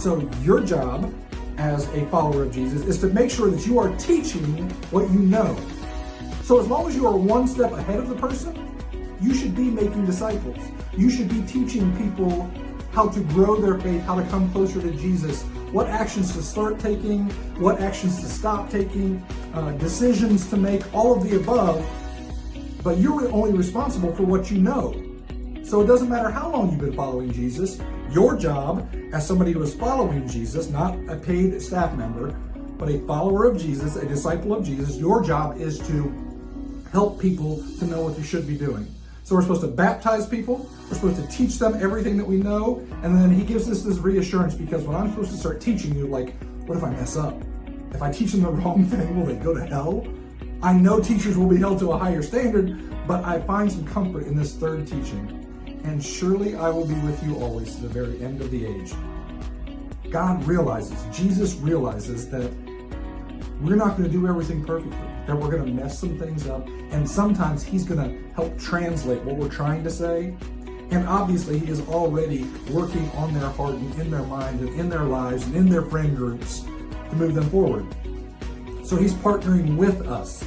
So your job as a follower of Jesus is to make sure that you are teaching what you know. So as long as you are one step ahead of the person, you should be making disciples. You should be teaching people how to grow their faith, how to come closer to Jesus, what actions to start taking, what actions to stop taking, decisions to make, all of the above. But you're only responsible for what you know. So it doesn't matter how long you've been following Jesus. Your job as somebody who is following Jesus, not a paid staff member, but a follower of Jesus, a disciple of Jesus, your job is to help people to know what they should be doing. So we're supposed to baptize people. We're supposed to teach them everything that we know. And then he gives us this reassurance, because when I'm supposed to start teaching you, like, what if I mess up? If I teach them the wrong thing, will they go to hell? I know teachers will be held to a higher standard, but I find some comfort in this third teaching. And surely I will be with you always to the very end of the age. God realizes, Jesus realizes that we're not going to do everything perfectly, that we're going to mess some things up, and sometimes he's going to help translate what we're trying to say. And obviously he is already working on their heart and in their mind and in their lives and in their friend groups to move them forward. So he's partnering with us